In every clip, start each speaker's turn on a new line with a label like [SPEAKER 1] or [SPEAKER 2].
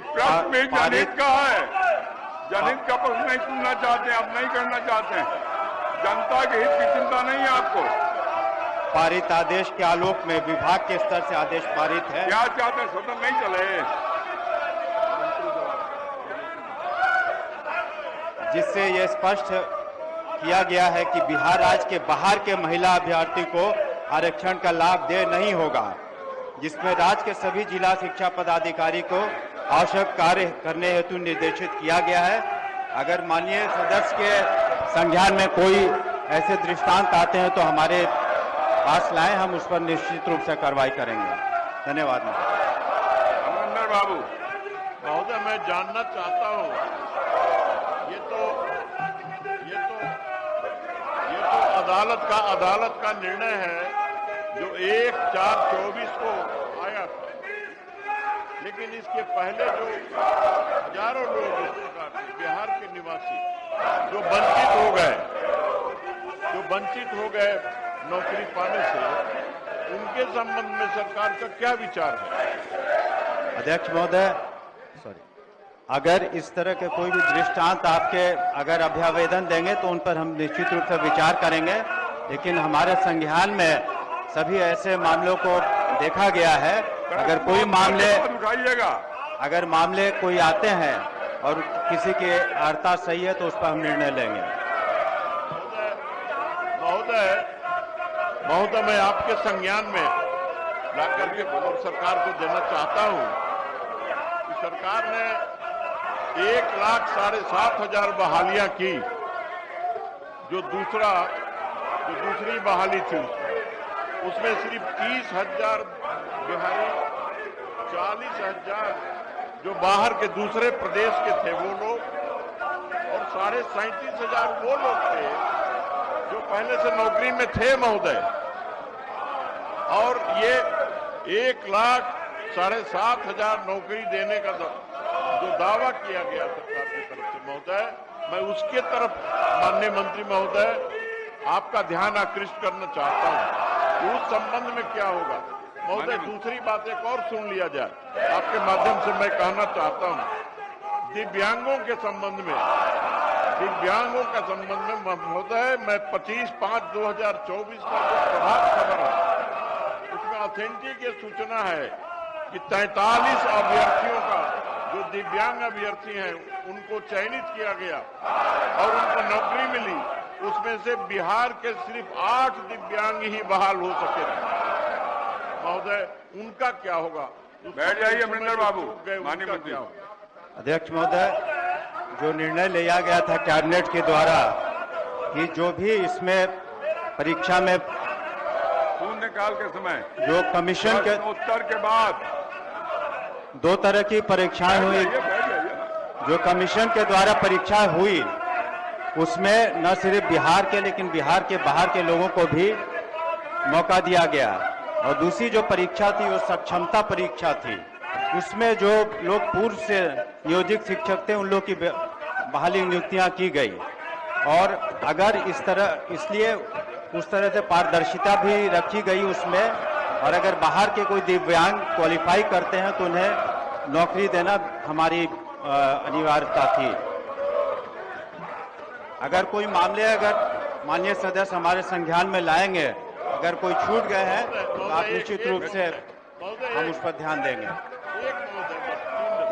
[SPEAKER 1] प्रश्न में जनहित का है, जनहित का प्रश्न नहीं सुनना चाहते, आप नहीं करना चाहते हैं, जनता के हित की चिंता नहीं है आपको।
[SPEAKER 2] पारित आदेश के आलोक में विभाग के स्तर से आदेश पारित है।
[SPEAKER 1] क्या चाहते हैं, सदन नहीं चले,
[SPEAKER 2] जिससे यह स्पष्ट किया गया है कि बिहार राज्य के बाहर के महिला अभ्यर्थी को आरक्षण का लाभ दे नहीं होगा, जिसमें राज्य के सभी जिला शिक्षा पदाधिकारी को आवश्यक कार्य करने हेतु निर्देशित किया गया है। अगर माननीय सदस्य के संज्ञान में कोई ऐसे दृष्टांत आते हैं तो हमारे पास लाएं, हम उस पर निश्चित रूप से कार्रवाई करेंगे। धन्यवाद।
[SPEAKER 1] अमरिंदर बाबू
[SPEAKER 3] महोदय, मैं जानना चाहता हूं, ये तो अदालत का निर्णय है जो 1/4/24 को आया था, लेकिन इसके पहले जो हजारों लोग इस प्रकार के बिहार के निवासी जो वंचित हो गए नौकरी पाने से, उनके संबंध में सरकार का क्या विचार है?
[SPEAKER 2] अध्यक्ष महोदय, अगर इस तरह के कोई भी दृष्टांत आपके अगर अभ्यावेदन देंगे तो उन पर हम निश्चित रूप से विचार करेंगे, लेकिन हमारे संज्ञान में सभी ऐसे मामलों को देखा गया है। अगर कोई मामले
[SPEAKER 1] उठाइएगा,
[SPEAKER 2] अगर मामले कोई आते हैं और किसी की अर्हता सही है तो उस पर हम निर्णय लेंगे।
[SPEAKER 3] महोदय, मैं आपके संज्ञान में लाकर के सरकार को देना चाहता हूं कि सरकार ने 1,07,500 बहालियां की, जो दूसरी बहाली थी उसमें सिर्फ 30,000 बिहारी, 40,000 जो बाहर के दूसरे प्रदेश के थे वो लोग, और 37,500 वो लोग थे जो पहले से नौकरी में थे महोदय। और ये 1,07,500 नौकरी देने का जो दावा किया गया सरकार की तरफ से महोदय, मैं उसके तरफ माननीय मंत्री महोदय आपका ध्यान आकृष्ट करना चाहता हूं कि उस संबंध में क्या होगा। महोदय, दूसरी बात एक और सुन लिया जाए, आपके माध्यम से मैं कहना चाहता हूं, दिव्यांगों के संबंध में महोदय, मैं 25/5/2024 का जो प्रभात खबर है उसमें ऑथेंटिक ये सूचना है कि 43 अभ्यर्थियों का जो दिव्यांग अभ्यर्थी हैं उनको चयनित किया गया और उनको नौकरी मिली। उसमें से बिहार के सिर्फ 8 दिव्यांग ही बहाल हो सके थे महोदय, उनका क्या होगा?
[SPEAKER 1] बैठ जाइए अमरिंदर बाबू। माननीय मंत्री।
[SPEAKER 2] अध्यक्ष महोदय, जो निर्णय लिया गया था कैबिनेट के द्वारा कि जो भी इसमें परीक्षा में
[SPEAKER 1] शून्यकाल के समय
[SPEAKER 2] जो कमीशन के
[SPEAKER 1] उत्तर के बाद
[SPEAKER 2] 2 तरह की परीक्षाएं हुई, जो कमीशन के द्वारा परीक्षा हुई उसमें न सिर्फ बिहार के लेकिन बिहार के बाहर के लोगों को भी मौका दिया गया, और दूसरी जो परीक्षा थी वो सक्षमता परीक्षा थी। उसमें जो लोग पूर्व से नियोजित शिक्षक थे उन लोग की बहाली नियुक्तियां की गई, और अगर इसलिए उस तरह से पारदर्शिता भी रखी गई उसमें, और अगर बाहर के कोई दिव्यांग क्वालिफाई करते हैं तो उन्हें नौकरी देना हमारी अनिवार्यता थी। अगर कोई मामले अगर माननीय सदस्य हमारे संज्ञान में लाएंगे, अगर कोई छूट गए हैं तो आप निश्चित रूप से हम उस पर ध्यान देंगे।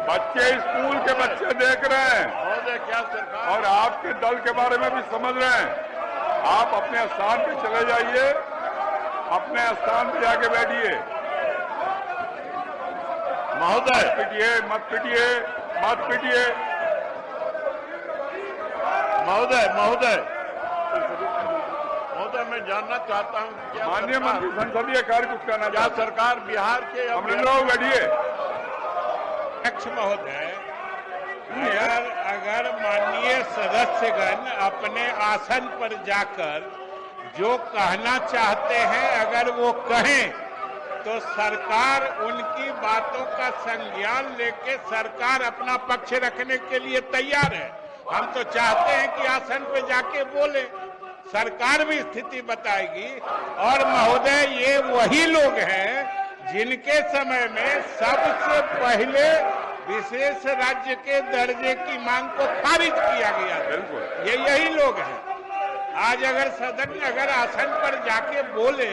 [SPEAKER 1] बच्चे स्कूल के बच्चे देख रहे हैं
[SPEAKER 3] क्या सरकार
[SPEAKER 1] और आपके दल के बारे में भी समझ रहे हैं। आप अपने स्थान पे चले जाइए, अपने स्थान पे जाके बैठिए।
[SPEAKER 3] महोदय,
[SPEAKER 1] मत पिटिए।
[SPEAKER 3] महोदय, मैं जानना चाहता हूं कि क्या
[SPEAKER 1] माननीय मंत्री संसदीय कार्य कुछ करना
[SPEAKER 3] क्या सरकार बिहार के
[SPEAKER 1] लोग बैठिए।
[SPEAKER 4] अध्यक्ष महोदय, अगर माननीय सदस्यगण अपने आसन पर जाकर जो कहना चाहते हैं अगर वो कहें तो सरकार उनकी बातों का संज्ञान लेके सरकार अपना पक्ष रखने के लिए तैयार है। हम तो चाहते हैं कि आसन पे जाके बोले, सरकार भी स्थिति बताएगी। और महोदय, ये वही लोग हैं जिनके समय में सबसे पहले विशेष राज्य के दर्जे की मांग को खारिज किया गया।
[SPEAKER 1] बिल्कुल।
[SPEAKER 4] ये यही लोग हैं। आज अगर सदन में अगर आसन पर जाके बोले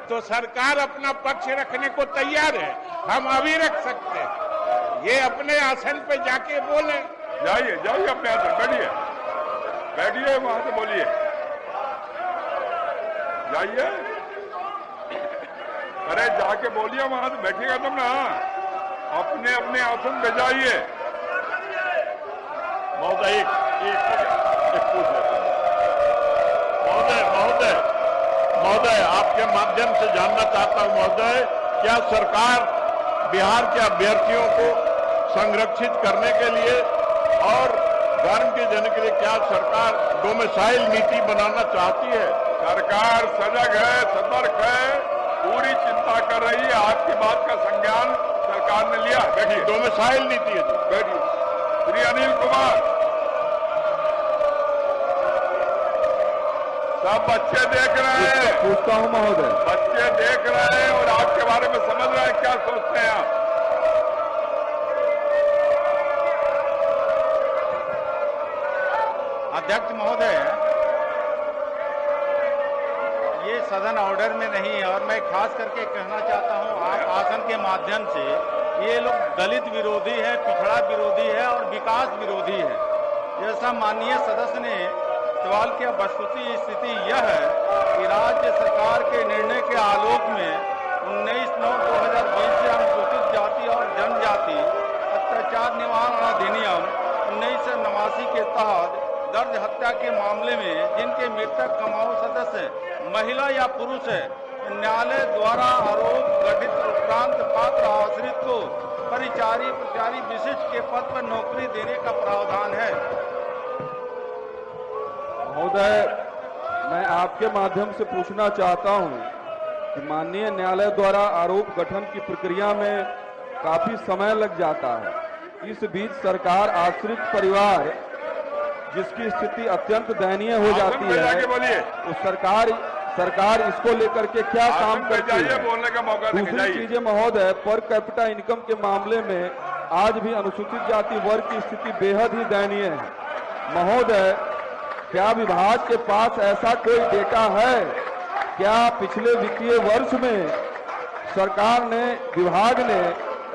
[SPEAKER 4] तो सरकार अपना पक्ष रखने को तैयार है, हम अभी रख सकते हैं। ये अपने आसन पे जाके बोले।
[SPEAKER 1] जाइए जाइए अपने आसन, बैठिए बैठिए, वहां से बोलिए, जाइए, अरे जाके बोलिए, वहां से बैठिएगा तुम ना, अपने अपने आसन पे जाइए।
[SPEAKER 3] महोदय एक पूछ लेता हूं। महोदय आपके माध्यम से जानना चाहता हूं महोदय, क्या सरकार बिहार के अभ्यर्थियों को संरक्षित करने के लिए और गारंटी देने के लिए क्या सरकार डोमिसाइल नीति बनाना चाहती है?
[SPEAKER 1] सरकार सजग है, सतर्क है, पूरी चिंता कर रही है। आपकी बात का संज्ञान सरकार ने लिया। बैठिए,
[SPEAKER 3] डोमिसाइल नीति है जी।
[SPEAKER 1] बैठिए। श्री अनिल कुमार, सब बच्चे देख रहे हैं,
[SPEAKER 5] पूछता हूं महोदय,
[SPEAKER 1] बच्चे देख रहे हैं और आपके बारे में समझ रहे हैं, क्या सोचते हैं आप?
[SPEAKER 2] अध्यक्ष महोदय, ये सदन ऑर्डर में नहीं है और मैं खास करके कहना चाहता हूं आप आसन के माध्यम से, ये लोग दलित विरोधी है, पिछड़ा विरोधी है और विकास विरोधी है। जैसा माननीय सदस्य ने सवाल किया, वस्तुतः स्थिति यह है कि राज्य सरकार के निर्णय के आलोक में 19/9/2020 से अनुसूचित जाति और जनजाति अत्याचार निवारण अधिनियम 1989 के तहत दर्ज हत्या के मामले में जिनके मृतक कमाऊ सदस्य महिला या पुरुष है, न्यायालय द्वारा आरोप गठित उपरांत पात्र आश्रित को परिचारी प्रचारी विशिष्ट के पद पर नौकरी देने का प्रावधान है।
[SPEAKER 5] महोदय मैं आपके माध्यम से पूछना चाहता हूं कि माननीय न्यायालय द्वारा आरोप गठन की प्रक्रिया में काफी समय लग जाता है। इस बीच सरकार आश्रित परिवार जिसकी स्थिति अत्यंत दयनीय हो जाती है, तो सरकार इसको लेकर के क्या काम करती है?
[SPEAKER 1] बोलने का मौका
[SPEAKER 5] दूसरी चीजें महोदय, पर कैपिटा इनकम के मामले में आज भी अनुसूचित जाति वर्ग की स्थिति बेहद ही दयनीय है। महोदय, क्या विभाग के पास ऐसा कोई डेटा है? क्या पिछले वित्तीय वर्ष में सरकार ने, विभाग ने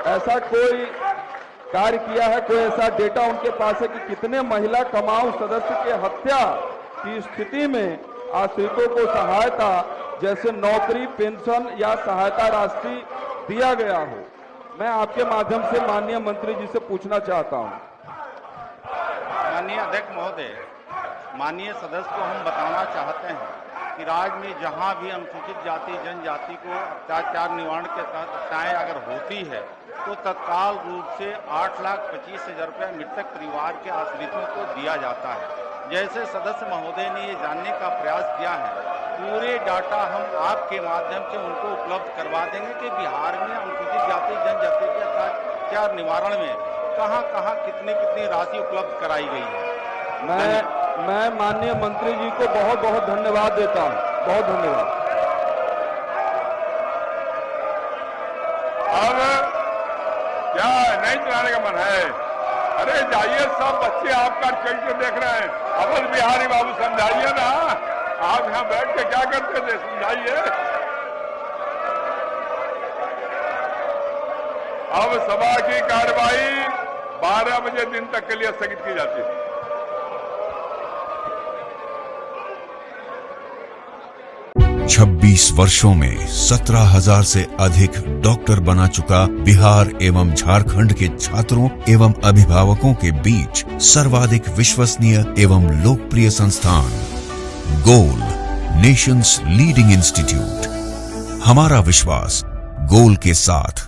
[SPEAKER 5] ऐसा कोई कार्य किया है? कोई ऐसा डेटा उनके पास है कि कितने महिला कमाऊ सदस्य के हत्या की स्थिति में आश्रितों को सहायता जैसे नौकरी, पेंशन या सहायता राशि दिया गया हो? मैं आपके माध्यम से माननीय मंत्री जी से पूछना चाहता हूं।
[SPEAKER 2] माननीय अध्यक्ष महोदय, माननीय सदस्य को हम बताना चाहते हैं कि राज्य में जहां भी अनुसूचित जाति जनजाति को अत्याचार निवारण के तहत हत्याएं अगर होती है तो तत्काल रूप से 8,25,000 रुपया मृतक परिवार के आश्रितों को दिया जाता है। जैसे सदस्य महोदय ने ये जानने का प्रयास किया है, पूरे डाटा हम आपके माध्यम से उनको उपलब्ध करवा देंगे कि बिहार में अनुसूचित जाति जनजाति के अत्याचार निवारण में कहां कितनी राशि उपलब्ध कराई गई है।
[SPEAKER 5] मैं माननीय मंत्री जी को बहुत बहुत धन्यवाद देता हूं। बहुत धन्यवाद।
[SPEAKER 1] अब क्या नहीं चलाने का मन है? अरे जाइए, सब बच्चे आपका चरित्र देख रहे हैं। अवध बिहारी बाबू समझाइए ना, आप यहाँ बैठ के क्या करते थे, समझाइए। अब सभा की कार्रवाई 12 बजे दिन तक के लिए स्थगित की जाती है।
[SPEAKER 6] छब्बीस वर्षों में 17,000 से अधिक डॉक्टर बना चुका बिहार एवं झारखंड के छात्रों एवं अभिभावकों के बीच सर्वाधिक विश्वसनीय एवं लोकप्रिय संस्थान गोल, नेशंस लीडिंग इंस्टीट्यूट। हमारा विश्वास गोल के साथ।